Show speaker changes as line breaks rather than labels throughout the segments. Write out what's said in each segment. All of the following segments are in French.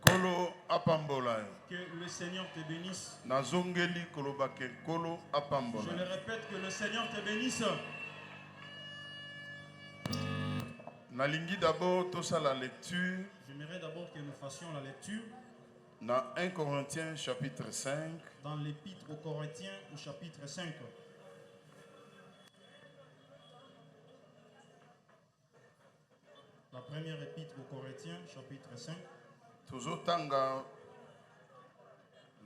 Kolo apambola.
Que le Seigneur te bénisse.
Nazongeli kolobake kolo apambola.
Je le répète, que le Seigneur te bénisse.
Nalingi d'abord tout ça la lecture.
J'aimerais d'abord que nous fassions la lecture.
Dans 1 Corinthiens chapitre 5.
Dans l'épître aux Corinthiens au chapitre 5. La première épître aux Corinthiens chapitre 5.
Tozotanga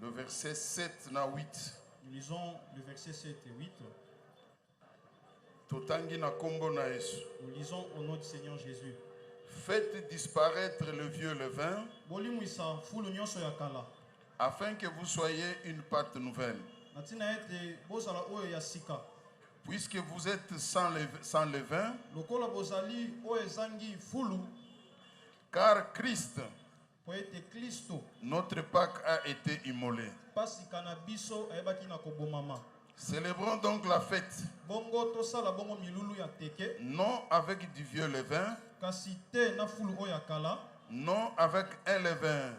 le verset 7 na 8.
Nous lisons le verset 7 et 8.
Totangi na kombo na Yesu.
Nous lisons au nom du Seigneur Jésus.
Faites disparaître le vieux levain afin que vous soyez une pâte nouvelle. Puisque vous êtes sans levain, car Christ, notre Pâque, a été immolé. Célébrons donc la fête, non avec du vieux levain, non avec un levain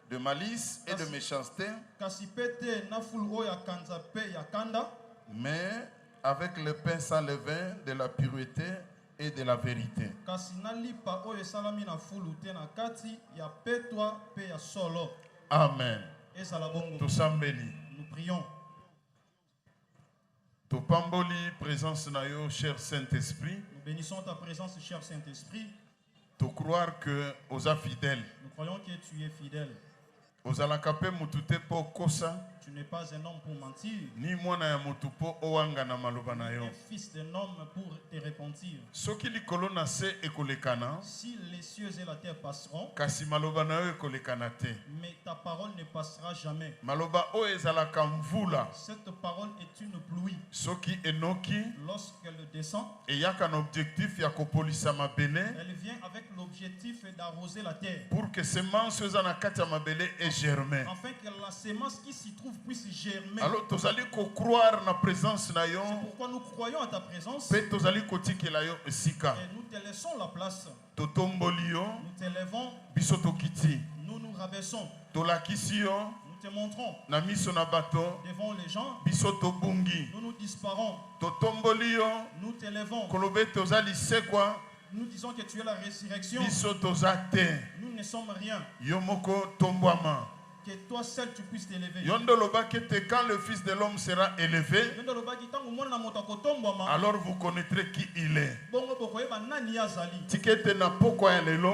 de malice et de méchanceté, mais avec le pain sans levain de la pureté et de la vérité. Amen.
Nous prions.
Topamboli, présence na yo, cher Saint-Esprit.
Nous bénissons ta présence, cher Saint-Esprit.
De croire que aux fidèles.
Nous croyons que tu es fidèle.
Aux alakape mutute po kosa.
Tu n'es pas un homme pour mentir.
Ni mwana ya mutu po owanga na maloba na yo.
Un fils d'un homme pour te repentir.
Soki likolo na se ekolekana.
Si les cieux et la terre passeront.
Kasi maloba na yo ekolekana te.
Mais ta parole ne passera jamais.
Maloba o ezalaka mvula.
Cette parole est une pluie.
Soki enoki.
Lorsqu'elle descend.
Eyaka un objectif ya kopolisa mabele.
Elle vient avec l'objectif d'arroser la terre.
Pour que semence ezana kati ya mabele et germer.
Afin que la sémence qui s'y trouve puisse germer.
Alors tozali ko croire na présence na yo.
C'est pourquoi nous croyons à ta présence.
Pe tozali ko tikela yo esika.
Et nous te laissons la place.
Totomboli yo.
Nous t'élevons.
Biso tokiti.
Nous nous rabaissons.
Tolakisi yo.
Nous te montrons.
Na miso na bato.
Devant les gens.
Biso tobungi.
Nous nous disparons.
Totomboli yo.
Nous t'élevons.
Kolobe tozali sekwa.
Nous disons que tu es la résurrection.
Biso tozate.
Nous ne sommes rien.
Yomoko tombwama.
Que toi seul tu puisses t'élever.
Quand le Fils de l'homme sera élevé, alors vous connaîtrez qui il est.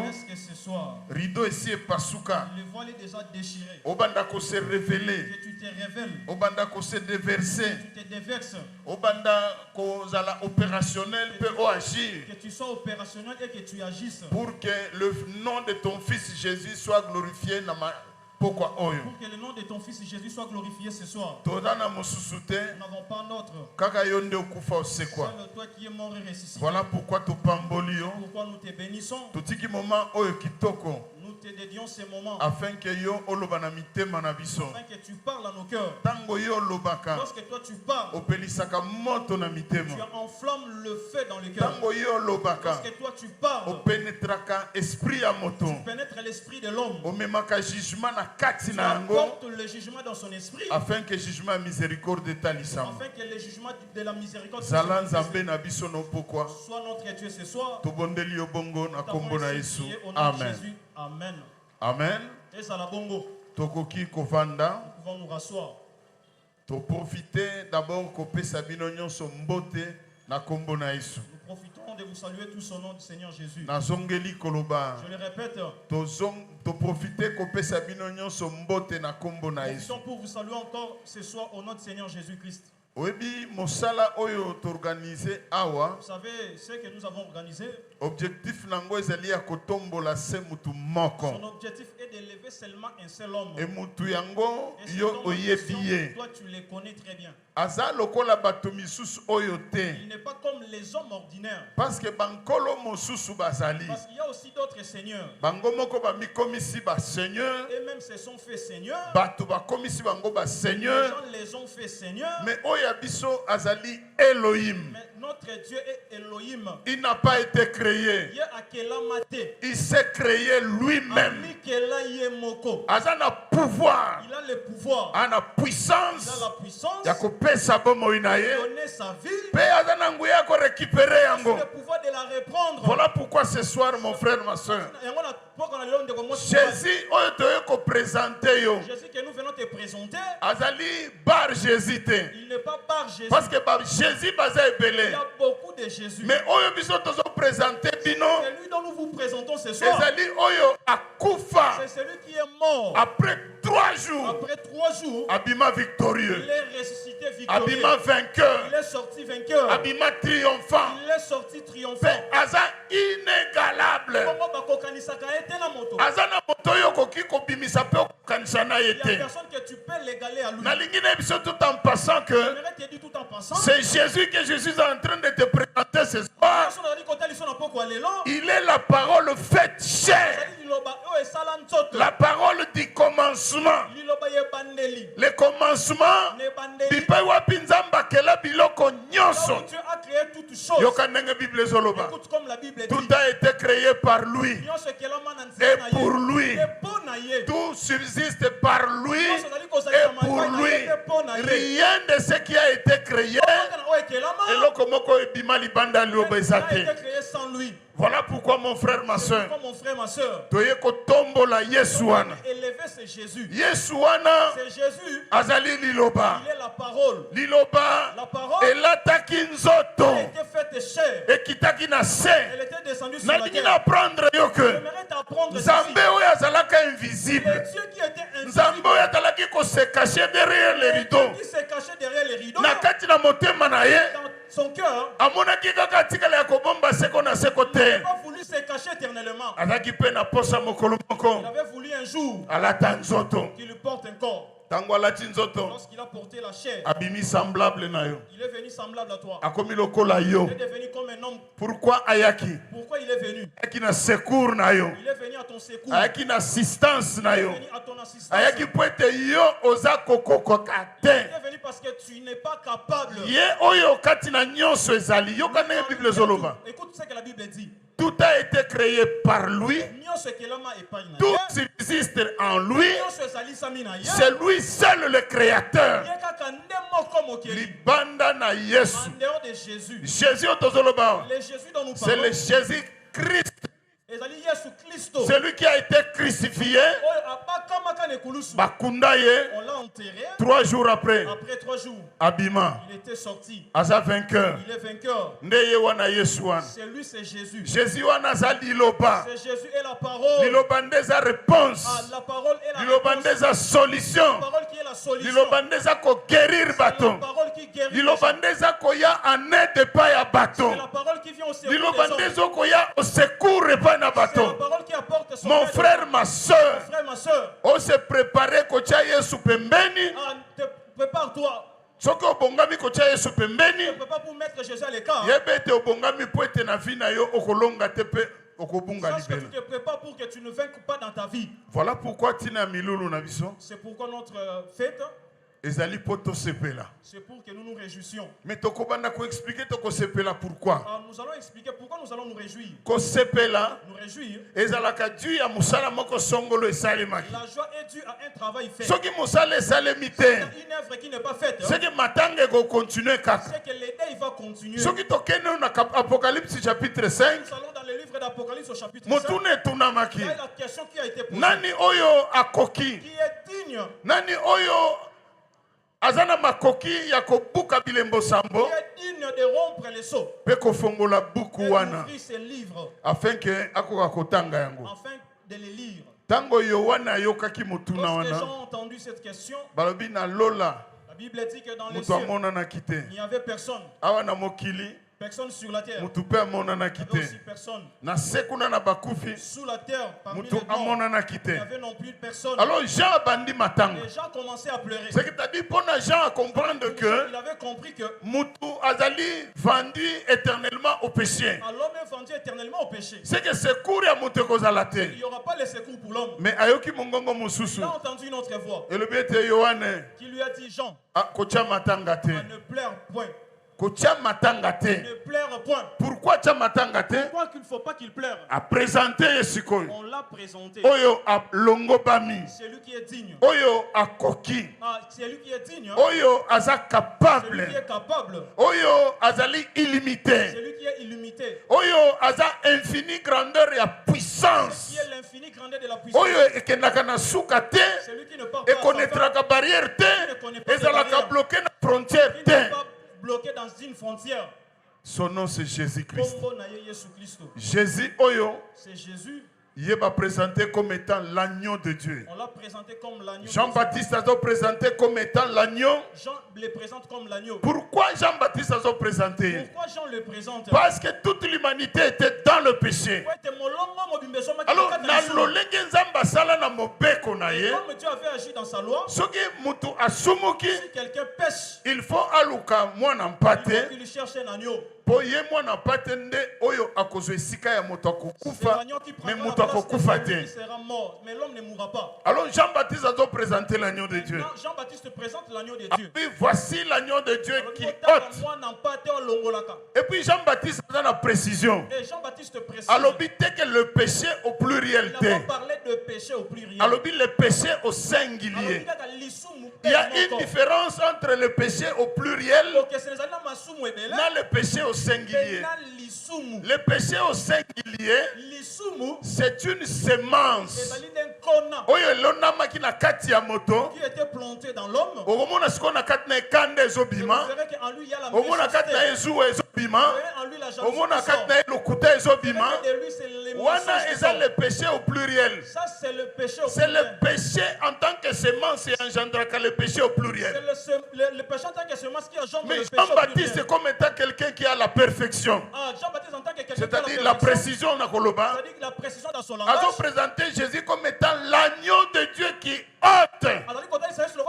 Est-ce que ce soir,
rideau ici est pasuka.
le voile est déjà déchiré.
Obandako se révéler.
Que tu te révèles.
Obandako se déverser.
Que tu te déverses.
Obandako zala opérationnel peut agir.
Que tu sois opérationnel et que tu agisses.
Pour que le nom de ton Fils Jésus soit glorifié dans ma. Pourquoi
pour que le nom de ton fils Jésus soit glorifié ce soir.
Nous n'avons
pas notre.
C'est
toi qui es mort et ressuscité.
Voilà pourquoi
pourquoi nous te bénissons.
Nous
te dédions ces moments.
Afin que
tu parles à nos cœurs. Lorsque toi tu parles, tu enflammes le feu dans le cœur. Lorsque toi tu parles, tu pénètres l'esprit de l'homme. Tu apportes le jugement dans son esprit.
Afin que le jugement miséricorde
Afin que le jugement de la miséricorde
soit
notre Dieu ce soir.
Amen.
Amen.
Amen. Tokoki kovanda.
Nous pouvons nous rasseoir.
To profiter d'abord kopé sabino nyonso mbote na kombo na Yesu.
Nous profitons de vous saluer tous au nom du Seigneur Jésus.
Na zongeli koloba.
Je le répète.
To profiter kopé sabino nyonso mbote na kombo na Yesu.
Profitons pour vous saluer encore ce soir au nom du Seigneur Jésus-Christ.
Oyebi mosala oyo t'organiser awa.
Vous savez ce que nous avons organisé.
Objectif nango ezali ya kotombola se mutu moko.
Son objectif est d'élever seulement un seul homme.
Et mutu yango yo oyebi ye.
Toi tu le connais très bien. Il n'est pas comme les hommes ordinaires.
Parce que bankolo mosusu bazali.
Parce qu'il y a aussi d'autres seigneurs.
Bango moko ba mikomisi ba seigneur.
Et même se sont fait seigneurs.
Bato ba komisi bango ba seigneur.
Les gens les ont fait seigneurs.
Mais oya biso azali Elohim.
Mais notre Dieu est Elohim.
Il n'a pas été créé. Il s'est créé lui-même. Azana pouvoir.
Il a le pouvoir.
Ana puissance.
Il a la puissance.
Yakope sabo moinaye.
Donner sa vie.
Pe azana nguya ko récupérer yango.
Le pouvoir de la reprendre.
Voilà pourquoi ce soir mon frère ma soeur. Jésus oyo ko présenter yo.
Jésus que nous venons te présenter.
Azali bar Jésus te.
Il n'est pas par Jésus.
Parce que Jésus baza ebele.
Il y a beaucoup de Jésus.
Mais oyo biso tozo présenter bino.
C'est lui dont nous vous présentons ce soir.
Ezali oyo akufa.
C'est celui qui est mort.
Après 3 jours.
Après 3 jours.
Abima victorieux.
Il est ressuscité victorieux.
Abima vainqueur.
Il est sorti vainqueur.
Abima triomphant.
Il est sorti triomphant.
Aza inégalable. Aza na moto yo koki ko bimisa pe okanisa na
Il y a
yete.
personne que tu peux l'égaler à lui.
Na lingi na biso tout en passant que c'est Jésus que je suis en train de te présenter ce soir. Il est la parole faite chair. La parole du commencement. Le commencement. Bipa wapi nzamba kela biloko nyonso.
Dieu a créé toutes choses.
Yoka ndenge Bible zoloba.
Écoute comme la Bible dit.
Tout a été créé par lui. Et pour lui. Tout subsiste par lui. Et pour lui. Rien de ce qui a été créé. Et lokomoko ebima libanda lioba ezate. Voilà pourquoi mon frère, ma soeur,
élever
c'est Jésus. Yesuana, azali liloba.
Il est la parole.
Liloba,
la parole,
elataki nzoto.
Elle était faite chair.
Ekitaki na se.
Elle était descendue sur la terre.
Nalingi apprendre yo que Nzambe oyo azalaka invisible. Nzambe oyo azalaki ko se cacher derrière les rideaux.
Qui se cachait derrière les rideaux.
Na kati na motema na ye.
Son cœur.
Amonaki kaka tikala ya kobomba seko na seko te.
Il n'a pas voulu se cacher éternellement.
Azaki pe na posa mokolo moko.
Il avait voulu un jour.
Alata nzoto.
Qu'il lui porte un corps.
Lorsqu'il
a porté la chair,
abimi semblable na yo.
Il est venu semblable à toi.
Akomi lokola yo.
Il est devenu comme un homme.
Pourquoi ayaki?
Pourquoi il est venu?
Ayaki na secours na yo.
Il est venu à ton secours.
Ayaki na assistance na yo.
Il est venu à ton assistance.
Ayaki poete yo oza kokokoka te.
Il est venu parce que tu n'es pas capable.
Ye oyo kati na nyonso ezali. Yo kana Bible zoloba.
Écoute ce que la Bible dit.
Tout a été créé par lui. Tout subsiste en lui. C'est lui seul le créateur. Libanda na Yesu. Jésus c'est le Jésus Christ. C'est lui qui a été crucifié. Bakundaye.
On l'a enterré.
3 jours après.
Après 3 jours.
Abima.
Il était sorti.
Asa vainqueur.
Il est vainqueur.
Ndeye wana Yesu wana.
C'est lui, c'est Jésus.
Jésus wana za liloba.
C'est Jésus et la parole.
Liloba ndeza réponse.
Ah, la parole est la
liloba ndeza solution.
La parole qui est la solution.
Liloba ndeza ko guérir bato.
La parole qui guérit.
Liloba ndeza ko ya en aide pa ya bato.
C'est la parole qui vient au secours.
Liloba ndeza ko ya au secours pa na bato.
C'est la parole qui apporte son
mon frère, ma soeur.
Mon frère, ma soeur.
On se préparer kocha Yesu pembeni.
Prépare-toi.
Soko obongami kocha Yesu pembeni.
Ne peux pas pour mettre Jésus à l'écart.
Yebete obongami po ete na vie na yo okolonga tepe okobunga libela.
Sache que tu te prépares pour que tu ne vainques pas dans ta vie.
Voilà pourquoi tina milulu na biso.
C'est pourquoi notre fête.
C'est
pour que nous nous réjouissions.
Mais tokobanda ko expliquer toko sepela pourquoi.
Alors nous allons expliquer pourquoi nous allons nous réjouir.
Ko sepela.
Nous réjouir.
Ezalaka dû ya musala moko songolo esalemaki.
La joie est due à un travail fait.
Soki musala esalemite.
Une œuvre qui n'est pas faite.
C'est que matange go continuer kaka.
C'est que l'aider il va continuer.
Soki tokene na Apocalypse chapitre 5.
Nous allons dans le livre d'Apocalypse au chapitre 5.
Motune tunamaki.
Il y a la question qui a été posée.
Nani oyo akoki.
Qui est digne.
Nani oyo azana makoki ya kobuka bilembo sambo.
Qui est digne de rompre les seaux.
Pe kofongola buku wana.
Afin
que akoka kotanga yango.
Afin de les lire.
Tango yowana yokaki mutuna wana.
Lorsque les gens ont entendu cette question.
Balobi na lola.
La Bible dit que dans les cieux, il n'y avait personne.
Awana mokili. Personne sur la terre.
Mutupe amonana kite.
Personne.
Na sekuna na bakufi.
Sous la terre, parmi
Mutu
les morts,
amonana
il
kite.
n'y avait non plus personne.
Alors Jean a bandi matanga.
Les gens commençaient à pleurer.
C'est que t'as dit pour Jean à comprendre que
il avait compris que
Mutu azali vendu éternellement au péché.
l'homme est vendu éternellement au péché.
C'est que secours ya mutu kozalate.
Il n'y aura pas les secours pour l'homme.
Mais ayoki mongongo mususu.
Il a entendu une autre voix.
Et le biete Yohane.
Qui lui a dit Jean.
Ah kocha matanga te.
Ne pleure point.
Kocha matanga te.
Ne pleure point.
Pourquoi cha matanga te?
Pourquoi qu'il ne faut pas qu'il pleure?
A présenté Yesikoyo.
On l'a présenté.
Oyo a longo bami.
C'est lui qui est digne.
Oyo a koki.
C'est lui qui est digne.
Oyo aza capable.
C'est lui qui est capable.
Oyo azali illimité.
C'est lui qui est illimité.
Oyo aza infini grandeur et puissance.
Qui est l'infini grandeur de la puissance.
Oyo ekendaka na suka te.
C'est lui qui ne part pas.
Et connaîtraka barrière te. Ezalaka bloqué na frontière te.
Bloqué dans une frontière.
Son nom c'est Jésus-Christ. Jésus Oyo.
C'est Jésus.
Il est présenté comme étant l'agneau de Dieu.
On l'a présenté comme l'agneau.
Jean-Baptiste a présenté comme étant l'agneau.
Jean le présente comme l'agneau.
Pourquoi Jean-Baptiste a présenté?
Pourquoi Jean le présente?
Parce que toute l'humanité était dans le péché. Alors, comme
Dieu avait agi dans sa loi,
si
quelqu'un pêche,
il faut aluka mwana mpate.
Il cherche un agneau.
Po ye mwana mpate nde oyo akozwa esika ya moto akokufa mais moto akokufa te.
Mais l'homme ne mourra pas.
Alors Jean-Baptiste a présenté l'agneau de Dieu.
Jean-Baptiste présente l'agneau de Dieu.
Et puis voici l'agneau de Dieu qui ôte. Et puis Jean-Baptiste a la précision.
Et Jean-Baptiste précise.
Alors que le péché au pluriel.
Il a parlé de péché au pluriel.
Alors le péché au singulier. Il y a une différence entre le péché au pluriel et le péché au singulier. Le péché au singulier, c'est une semence
qui était plantée dans l'homme.
C'est le péché en tant que semence et engendra le péché au pluriel.
C'est le péché en tant que semence qui engendre le péché au pluriel.
Mais Jean-Baptiste est comme étant quelqu'un qui a la perfection.
Jean-Baptiste en tant que quelqu'un
c'est-à-dire la précision dans Koloba.
C'est-à-dire la précision dans son langage.
A présenté Jésus comme étant l'agneau de Dieu qui ôte. C'est-à-dire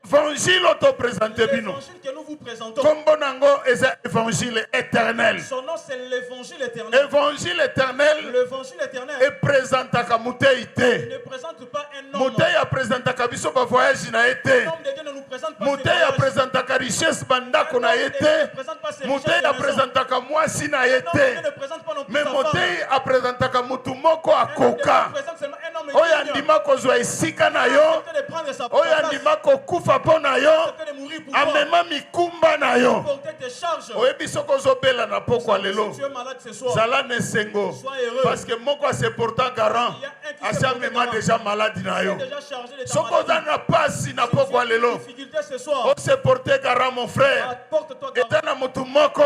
l'évangile auto-présenté bino.
Que nous vous présentons.
Comme bonango est l'évangile éternel.
Son nom c'est l'évangile éternel.
L'évangile éternel.
L'évangile éternel.
Et présente à Kamuteite.
Il ne présente pas un homme.
Mouteille a présenté à Kabiso ba voyage na été.
L'homme de Dieu ne nous présente pas.
Mouteille a présenté à richesse banda qu'on a été. Mouteille a présenté à moi si na été. Mais Mouteille a présenté à Mutumoko à Koka. Oya ndima kozwa esika na yo. Oya ndima kokufa po na yo. Amema mikumba na yo. Oyebi soko zobela na poko lelo. Zala nesengo. Parce que moko se portant garant. Asa mema déjà malade na yo. Soko na pasi na poko lelo. O se porter garant mon frère. Etana mutu moko.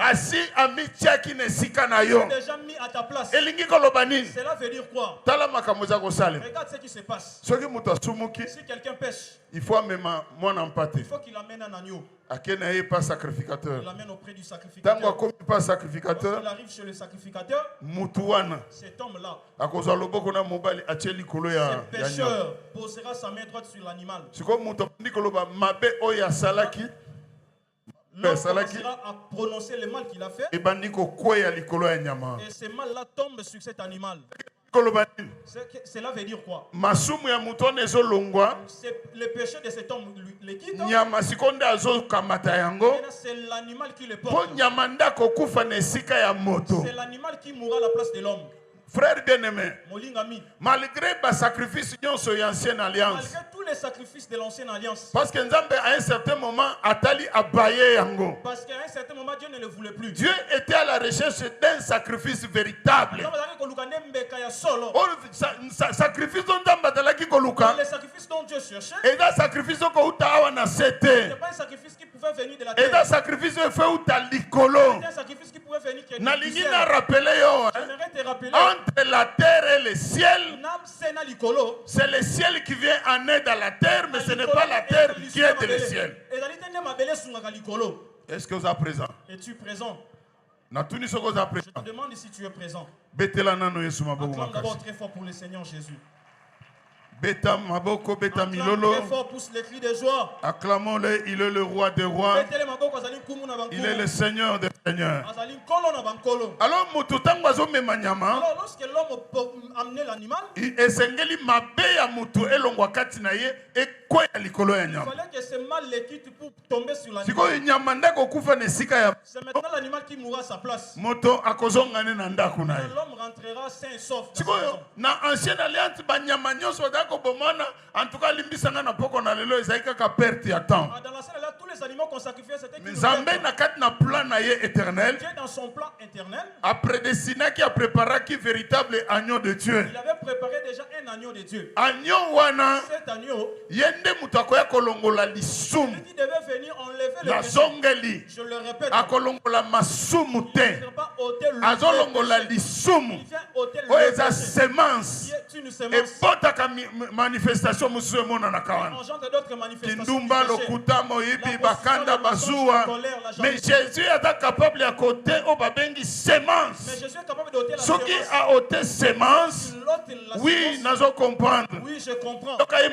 Asi amitia ki nesika na yo. Elingi kolobani.
Cela veut dire quoi?
Regarde
ce qui se passe.
Si
quelqu'un pêche,
il faut qu'il
amène un agneau.
Il
l'amène auprès du sacrificateur.
Lorsqu'il
arrive chez le sacrificateur, cet homme-là, ce pécheur posera sa main droite sur l'animal. L'homme commencera à prononcer le mal qu'il a fait. Et ce mal-là tombe sur cet animal. Cela veut dire quoi? C'est le péché de cet homme le quitte. C'est l'animal qui le porte. C'est l'animal qui mourra à la place de l'homme.
Frère bien-aimé, malgré le sacrifice de l'ancienne alliance,
malgré tous les sacrifices de l'ancienne alliance,
parce que Nzambe à un certain moment Atali abayé yango.
Parce qu'à un certain moment Dieu ne le voulait plus.
Dieu était à la recherche d'un sacrifice véritable. Sacrifice dont
les sacrifices dont Dieu cherchait.
Et dans sacrifice
c'est pas un sacrifice qui pouvait venir de la terre.
Et dans sacrifice fait où t'as l'icolo.
C'est un sacrifice qui pouvait venir que
na lingi na rappeler yo.
entre la terre et le ciel, c'est le ciel qui vient en aide à la terre, mais ce n'est pas la terre qui aide le ciel. Est-ce que vous êtes présent?
Es-tu présent?
Je
te demande si tu es présent. Acclame d'abord très fort pour le Seigneur Jésus.
Acclame très
fort, pousse les cris de joie.
Acclamons-le, il est le roi des rois. Il est le Seigneur des seigneurs. Alors,
lorsque l'homme amenait l'animal,
il
fallait que ce mal les quitte pour tomber sur l'animal. C'est maintenant l'animal qui mourra à sa place. L'homme rentrera sain et sauf dans
sa maison. En tout cas, dans la
scène, tous les animaux qu'on sacrifiait, c'était
Dieu
dans son plan éternel.
A prédestiné qui a préparé qui véritable agneau de Dieu.
Il avait préparé déjà un agneau de Dieu.
Agneau wana.
Cet agneau.
Yende mutakoya kolongola lisum.
Il devait venir enlever le
péché.
Je le répète.
Akolongola masumute.
Il ne pas ôter le
azolongola lisum.
Il vient ôter le
péché. Oeza semence.
C'est une semence.
Et potaka manifestation musuwe mona na kawana.
Engendre d'autres manifestations.
Kindumba lokuta moyibi bakanda bazua. Mais Jésus est capable à côté au babengi semence.
Mais Jésus est capable d'ôter la
semence. Ce qui a ôté semence. Oui, nazo comprendre.
Oui, je comprends.
C'est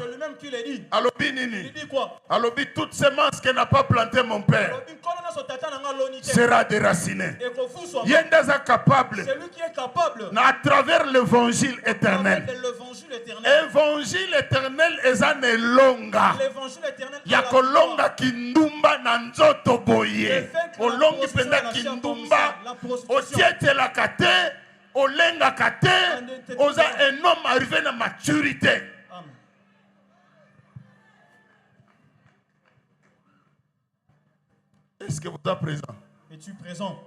lui-même qui l'a dit.
Alobi nini?
Il dit quoi?
Alobi toute semence que n'a pas planté mon père sera déracinée. Yenda capable.
C'est lui qui est capable.
À travers l'évangile éternel.
L'évangile
éternel est longa.
L'évangile éternel.
Yakolonga kindumba na nzoto boye. Olongi penda kindumba. Otiete la kate. Olenga kate. Oza un homme arrivé à maturité. Est-ce que vous êtes présent?
Es-tu présent?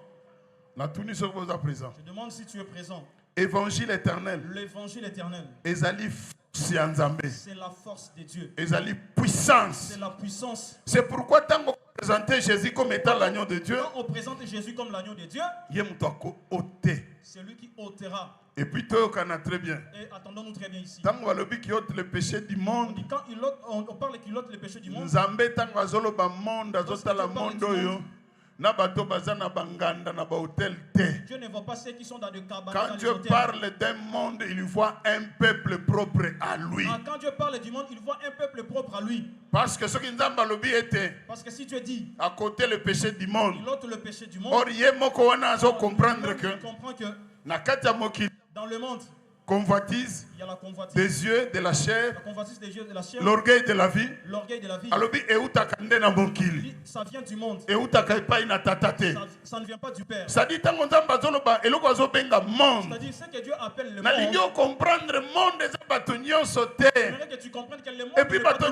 La Tunisie, vous êtes présent.
Je demande si tu es présent.
Évangile éternel.
L'évangile éternel.
C'est
la force de Dieu.
Puissance.
C'est la puissance.
C'est pourquoi tant qu'on présente Jésus comme étant l'agneau de Dieu,
quand on présente Jésus comme l'agneau de Dieu, c'est lui qui ôtera.
Et puis toi, on a très bien.
Et attendons-nous très bien ici.
Tant qu'on qui ôte le péché du monde.
On dit quand on parle qu'il ôte le péché du monde.
Nzambe tant qu'on azolo ba monde, azotala monde yo. Na bato bazana banganda na ba hôtel te.
Dieu ne voit pas ceux qui sont dans le cabaret.
Quand Dieu parle d'un monde, il voit un peuple propre à lui.
Quand Dieu parle du monde, il voit un peuple propre à lui.
Parce que ce qui Nzamba lobi était.
Parce que si Dieu dit
à côté le péché du monde.
Il ôte le péché du monde.
Or yemoko wana azo comprendre que.
Comprend que
dans
le monde,
convoitise,
il y a la convoitise
des yeux, de la chair,
l'orgueil
de la vie.
Ça vient du monde. Ça ne vient pas du Père.
C'est-à-dire
ce que Dieu appelle le monde.
Comprendre le monde
j'aimerais que tu comprennes que le monde
et puis
n'est pas tout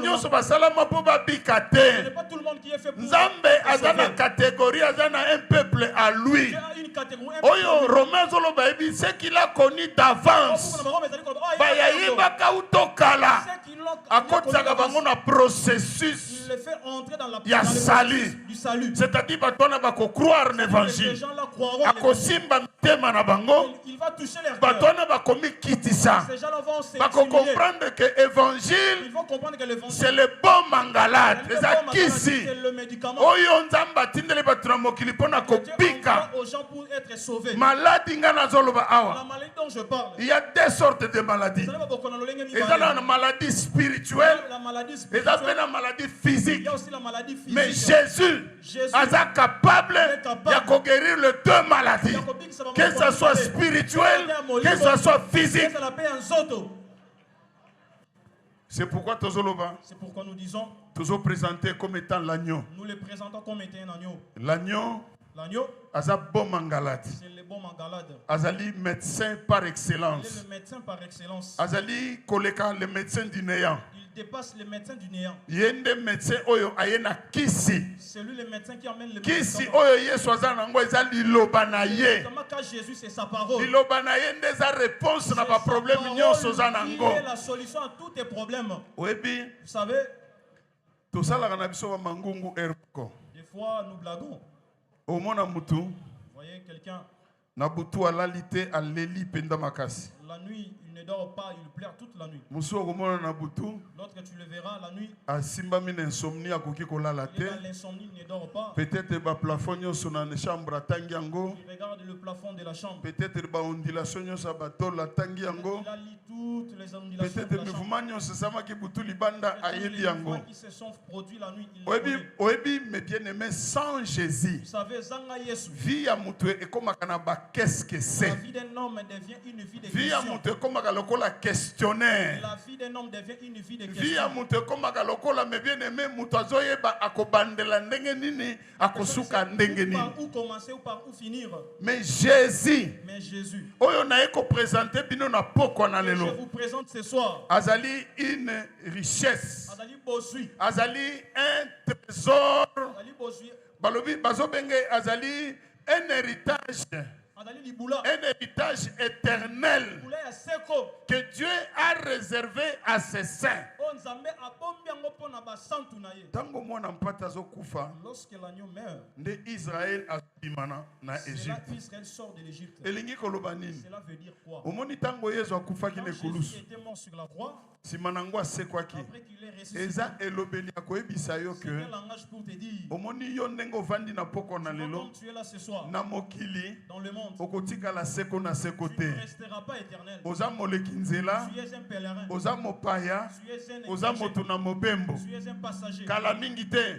le monde qui est fait pour
Nzambe azana catégorie, azana un peuple à lui.
Dieu a une catégorie.
Oyo Romain Zoloba ebi ce qu'il a connu d'avance. Bayayibaka utokala. Akotsaka bango na processus.
Il le fait entrer dans la
salut.
Du salut.
C'est-à-dire batona bako croire l'évangile. Akosimba mtema na bango.
Il va toucher les cœurs.
Batona bako mikitisa.
Ces gens-là vont se
bako comprendre que évangile.
Ils vont comprendre que l'évangile
c'est le bon mangalade.
C'est le médicament.
Oyo nzamba tindele batuna mokili pona kobika.
Aux gens pour être sauvés.
Maladie ngana zoloba awa.
La maladie dont je parle.
Il y a deux sortes de maladies. Il y a la maladie spirituelle. Et il y a la maladie physique.
Il y a aussi la maladie physique.
Mais Jésus est capable de guérir les deux maladies. Que ce soit spirituel, que ce soit physique. C'est pourquoi
nous disons,
toujours présenté comme étant l'agneau.
Nous le présentons comme étant un agneau.
L'agneau,
c'est le bon mangalade.
Azali médecin par excellence.
Il est le médecin par excellence.
Azali koleka le médecin du néant.
Il dépasse le médecin du néant.
Yende médecin oyo ayena kisi.
C'est lui le médecin qui amène le
kisi oyo yesu azana ngo ezali liloba na ye.
Quand Jésus c'est sa parole.
Liloba na ye ndeza réponse na ba problème nyonso zana ngo.
Il est la solution à tous tes problèmes.
Webi,
vous savez,
to sala kana biso ba mangungu erko.
Des fois nous blaguons.
Au mona mutu.
Voyez quelqu'un. Nabutu alalite aleli penda makasi.
La nuit, il ne dort pas, il pleure toute la nuit.
L'autre
que tu le verras la nuit.
L'insomnie
ne dort pas.
Peut-être ba plafond nyoso na chambre tangi yango.
Il regarde le plafond de la chambre.
Peut-être ba ondulation nyoso bato la tangi yango.
Il a lit toutes les ondulations.
Peut-être mouvement nyoso sama ki butu libanda ayebi yango.
Qui se sont produits la nuit.
Oebi mes bien-aimés, sans Jésus.
Vous savez, zanga Yesu.
Vie ya mutu e koma kana ba qu'est-ce que c'est?
La vie d'un homme devient une vie de
vie ya mutu e koma ka lokola questionnaire.
La vie d'un homme devient une vie de
vie ya mutu e koma ka lokola mes bien-aimés mutu azoyeba akobandela ndenge nini akosuka ndenge nini.
Par où commencer ou par où finir?
Mais Jésus.
Mais Jésus.
Oyo na eko présenter bino na poko na lelo.
Je vous présente ce soir.
Azali une richesse.
Azali bosui.
Azali un trésor. Azali bosui. Balobi bazobenge azali un héritage. Un héritage éternel que Dieu a réservé à ses saints.
Lorsque l'agneau meurt,
Israël a na Égypte.
Israël sort de l'Égypte.
Cela
veut dire quoi?
Quand
Jésus était mort sur la croix, après qu'il est ressuscité,
c'est quel
langage pour te dire?
Comme
tu es là ce soir, dans le monde, tu ne resteras pas éternel. Tu es un pèlerin. Tu es un passager.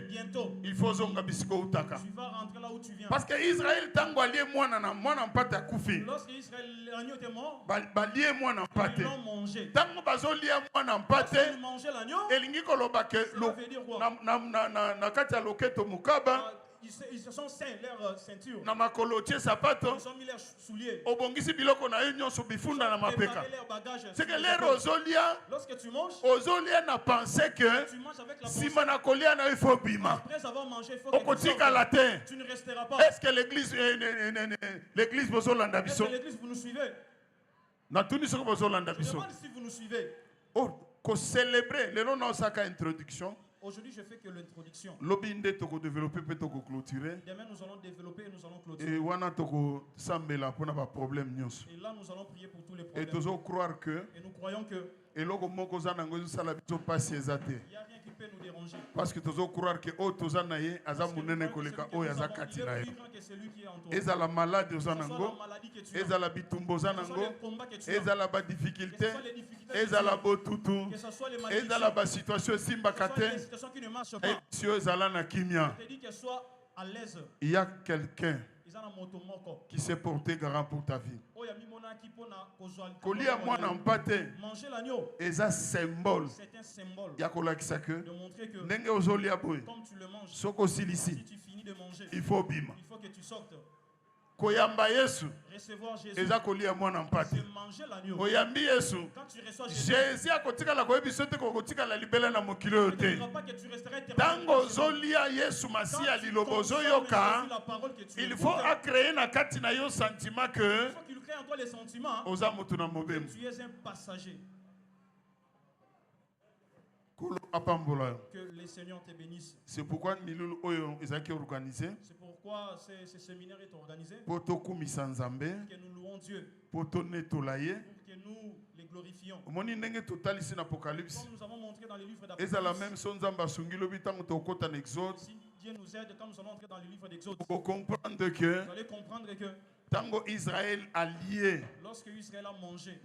Bientôt,
il faut zonga bisiko utaka.
Tu vas rentrer là où tu viens.
Parce que Israël tango allié mwana na mwana mpate akufi.
Lorsque Israël l'agneau était mort,
balié mwana mpate.
Ils l'ont mangé.
Tango bazolia mwana mpate.
Ils mangeaient l'agneau.
Elingi koloba ke na kati ya loketo mukaba.
Ils se sont ceint leur ceinture.
Na makolotie sapato.
Ils ont mis leurs souliers.
Obongisi biloko na union so bifunda na mapeka. C'est que les rosolia.
Lorsque tu manges,
ozolia na pensé que si manakolia na il faut bima.
Après avoir mangé, il faut
que
tu ne resteras pas.
Est-ce que l'église bozolanda biso?
Est-ce que l'église vous nous suivez?
Na tuni soko bozolanda biso.
Je demande si vous nous suivez.
Oh, ko célébrer le nom na saka introduction.
Aujourd'hui, je fais que l'introduction.
Lobinde toko développer peut toko clôturer.
Demain, nous allons développer et nous allons clôturer.
Et wana toko sambela pona ba problème nyonso.
Et là, nous allons prier pour tous les problèmes.
Et tozo croire que.
Et nous croyons que.
Et loko moko zana ngozo sala biso pasi ezate.
Il y a rien qui peut nous déranger.
Parce que tozo croire que o tozana ye aza munene koleka o yaza katila ye. Ezala malade ozanango. Ezala bitumbo ozanango. Ezala ba difficulté. Ezala botutu. Ezala ba situation simba kate. Il y a quelqu'un qui s'est porté garant pour ta vie. Kolia mwana mpate. Eza symbole.
C'est un symbole.
Yakolakisa que
de montrer que
nenge ozolia boy.
Comme tu le manges.
Soko silisi.
Si tu finis de manger.
Il faut bima.
Il faut que tu sortes.
Koyamba Yesu.
Recevoir Jésus.
Eza kolia mwana mpate.
Manger l'agneau.
Oyambi Yesu.
Quand tu reçois Jésus.
Jésus akotika la koyebiso te kokotika la libela na mokili oyo te. Tango zolia Yesu Masia lilobozo yoka. Il faut créer na kati na yo sentiment que.
Il faut qu'il crée en toi les sentiments.
Oza mutu na mobembo.
Tu es un passager.
Que
le Seigneur te bénisse.
C'est pourquoi Milulu Oyo est organisé.
C'est pourquoi ce séminaire est organisé.
Pour
que nous louons Dieu.
Pour que
nous les glorifions. Comme nous avons montré dans les livres d'Apocalypse. Si Dieu nous aide quand nous allons entrer dans les livres d'Exode. Vous allez comprendre que
Tango Israël allié.
Lorsque Israël a mangé.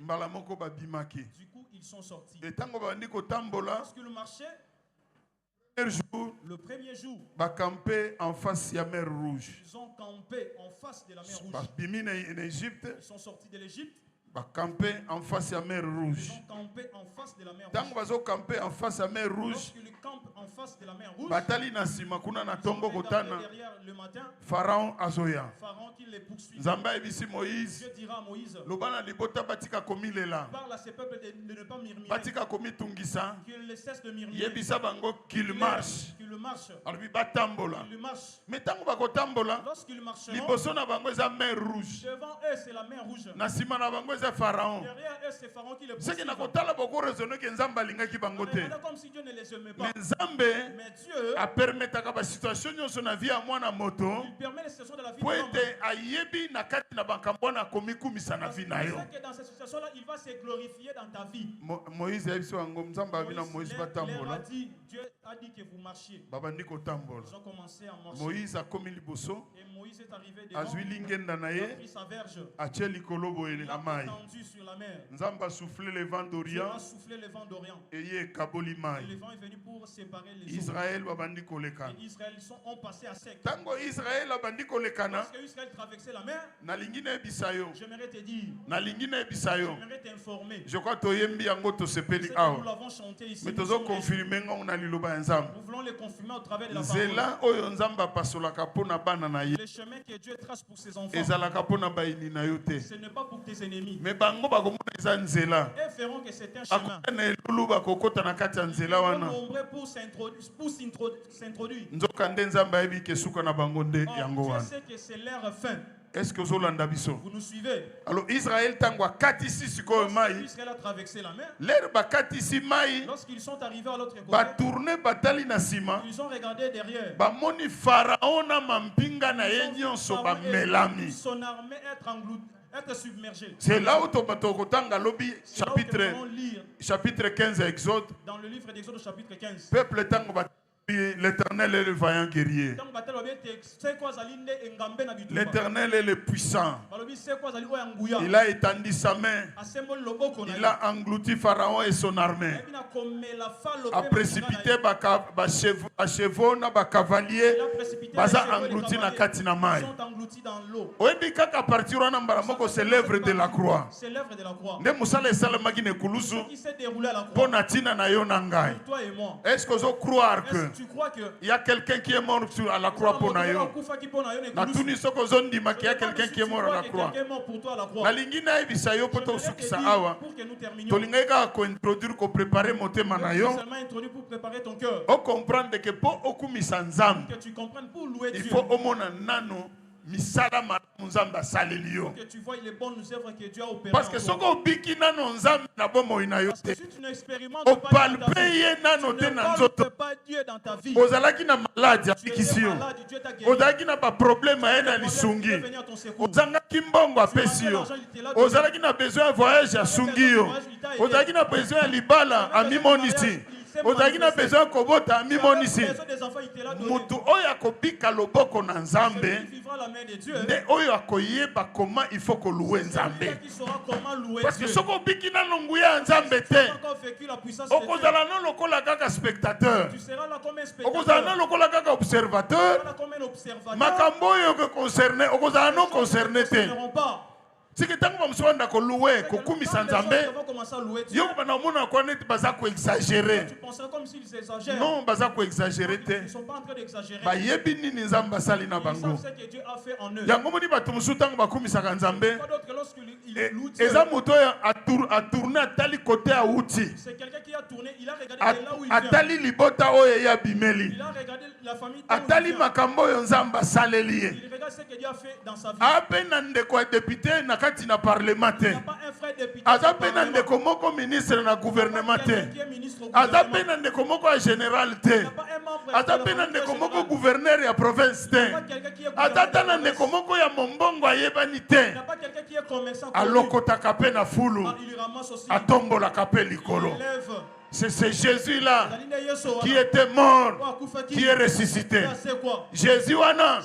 Du
coup, ils sont sortis.
Et tango
lorsqu'ils marchaient. Le premier jour.
En face de la mer Rouge.
Ils ont campé en face de la mer Rouge.
Ils
sont sortis de l'Égypte.
Campé en face de la mer Rouge.
Ils ont campé en face de la mer Rouge.
Tango campé en face de la mer Rouge.
Lorsqu'ils campent en face de la mer Rouge.
Batali na sima kuna na tongo kotana.
Le matin.
Pharaon azoya.
Pharaon qui les poursuit.
Zamba ebisi Moïse.
Dieu dira à Moïse.
Lobana libota batika komilela.
Parle à ces peuples de ne pas murmurer.
Batika komi tungisa.
Qu'ils cessent de murmurer.
Yebisa bango qu'il marche.
Qu'il marche.
Albi batambola.
Qu'il marche.
Mais tango bakotambola.
Lorsqu'ils marcheront.
Liboso na bango eza mer Rouge.
Devant eux c'est la mer Rouge.
Na sima na bango eza Pharaon.
Derrière eux, c'est Pharaon qui les
C'est
poursuit.
Comme
si Dieu ne les aimait pas.
Mais Dieu a permis la situation de vie à moi na moto.
Il permet les situations de la vie
de l'homme.
Que dans cette situation-là, il va se glorifier dans ta vie.
Moïse a
dit, Dieu a dit que vous marchiez. Ils ont commencé à marcher.
Moïse a commis le bosso.
Et Moïse est arrivé devant. Il a pris sa verge. Il a étendu sur la mer.
Dieu a soufflé le vent d'Orient. Et le
vent est venu pour séparer les eaux.
Israël
et Israël ont passé à sec.
Tango Israël
Lorsque Israël traversait la mer, j'aimerais te dire, j'aimerais t'informer.
Je crois que nous
l'avons chanté ici.
Mais nous confirmer
nous voulons le confirmer au travers de la parole. Le chemin que Dieu trace pour ses enfants, ce n'est pas pour tes ennemis.
Mais
elles feront que c'est un chemin. Ils sont nombreux pour s'introduire. Dieu sait que c'est leur fin.
Est-ce que vous
nous suivez?
Alors Israël a
traversé la mer. Lorsqu'ils sont arrivés à l'autre côté, ils ont regardé derrière. Son armée être submergée.
C'est là où chapitre 15 Exode.
Dans le livre d'Exode chapitre 15.
Peuple l'Éternel est le vaillant guerrier. L'Éternel est le puissant. Il a étendu sa main. Il a englouti Pharaon et son armée. A précipité les chevaux et les cavaliers. Baza englouti na katina mai. Oebi kaka partir wana mbaramoko c'est l'œuvre de la croix. Ne musala esala magine kulusu. Pona tina na yo na ngai. Est-ce que vous croire que il y a quelqu'un qui est mort à la croix pour Nayo? Na tuni soko zondi maki ya quelqu'un qui est mort à la croix. Na lingina ibisayo poto usukisa awa. Tolingaika ko introduire ko préparer motema na yo. O comprendre que pour okumisa nzambe. Il faut omona nano misala munzamba salelio.
Que tu vois les bonnes œuvres que Dieu a opérées.
Parce que soko biki nano nzambe na bomo inayo te.
Si tu n'expérimentes pas Dieu dans ta vie.
Ozalaki na maladie apikisio. Ozalaki na ba problème na lisungi. Ozangaki mbongo apesio. Ozalaki na besoin de voyage à sungio. Ozalaki na besoin de libala a mimonisi. Ozalaki na besoin kobota mimonisi. Mutu oya kobika loboko na nzambe. Nde oyo akoyeba comment il faut ko louer nzambe. Parce que soko biki na longuya nzambe te. Okozala na lokola kaka spectateur. Okozala na lokola kaka observateur. Makambo oyo ko concerné, okozala non concerné te. C'est que tant que vous avez loué, que vous avez exagéré. Non, vous avez exagéré.
Ils ne sont pas en train d'exagérer.
Ils savent ce
que Dieu a fait en eux. C'est quelqu'un qui a tourné, il a regardé là où il vient. Il a regardé la famille. Il regarde ce que Dieu a fait dans sa vie.
Député na kati na parlement te. Azape na ndeko moko ministre na gouvernement te. Azape na ndeko moko général te. Azape na ndeko moko gouverneur ya province te. Azata na ndeko moko ya mombongo ayebani te. Alokota kape na fulu. Atombola kape likolo. C'est ce Jésus-là qui était mort, qui est ressuscité. Jésus wana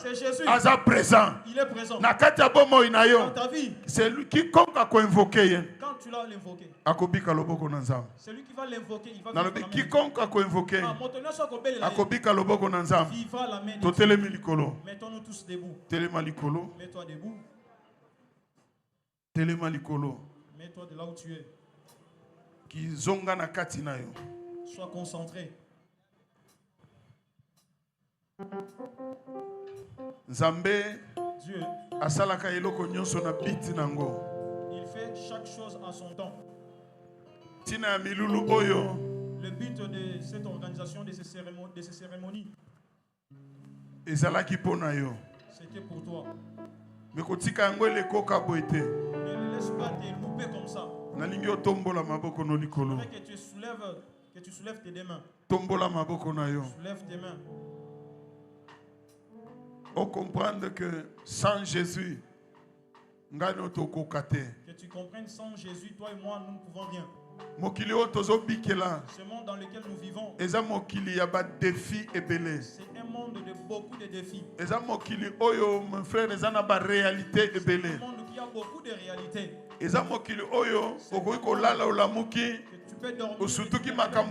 aza présent. Nakata bomo inayo. C'est lui qui quiconque a invoqué.
Quand tu l'as invoqué.
Akobika loboko na nzambe.
C'est lui qui va l'invoquer, il va.
Quiconque a invoqué. Akobika loboko na nzambe. Totelemi likolo.
Mettons-nous tous debout.
Telema likolo.
Mets-toi debout.
Telema likolo.
Mets-toi de là où tu es.
Sois
concentré.
Nzambe
Dieu
asalaka eloko nyonso na biti nango.
Il fait chaque chose à son temps.
Tina milulu oyo.
Le but de cette organisation, de ces cérémonies,
ezalaki pona yo.
C'était pour toi.
Mais kotika yango elekoka boite.
Ne laisse pas tes loups couper comme ça.
Nalingi otombola maboko no likolo.
Que tu soulèves tes deux mains.
Tombola maboko na yo.
Soulève tes mains.
On comprend que sans Jésus,
que tu comprennes, sans Jésus, toi et moi, nous ne pouvons rien.
Ce
monde dans lequel nous vivons,
c'est un monde
de beaucoup de défis.
C'est un monde qui a
beaucoup de réalités.
C'est un monde qui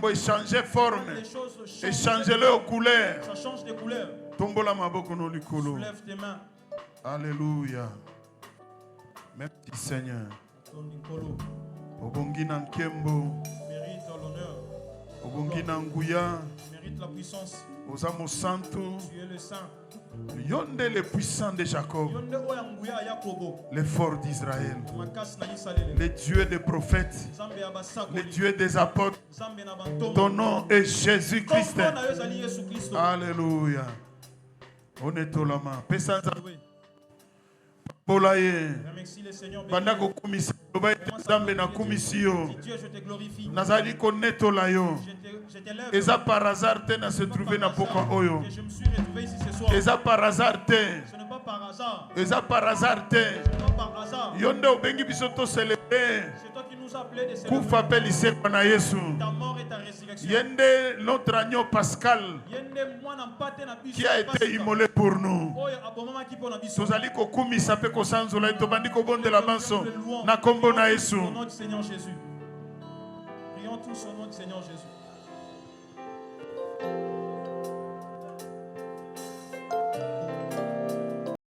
a changer forme, échanger leur couleur.
Ça change de couleur.
Soulève
tes mains.
Alléluia. Merci Seigneur. Obongi na nkembo.
Mérite l'honneur.
Obongi na nguya.
Mérite la puissance.
Osamo santo.
Tu es le saint.
Yonde le puissant de Jacob. Le fort d'Israël. Le Dieu des prophètes. Le Dieu des apôtres. Ton nom est Jésus-Christ. Alléluia. On est au lama.
Remercie le Seigneur. Dieu, je te glorifie.
Et ça par hasard te na se trouver na poka oyo.
Je me suis retrouvé ici ce soir.
Et ça par hasard te.
Ce n'est pas par hasard.
Et ça par hasard te.
Ce n'est pas par hasard.
Yonde obengi biso to célébrer.
C'est toi qui nous as appelés de célébrer.
Kufa pe lisekwa na Yesu.
Ta mort et ta résurrection.
Yende notre agneau Pascal. Qui a été immolé pour nous. Tozali ko kumisa pe ko sanzola to bandi ko bondela banso na kombo na Yesu.
Au nom du Seigneur Jésus. Prions tous au nom du Seigneur Jésus.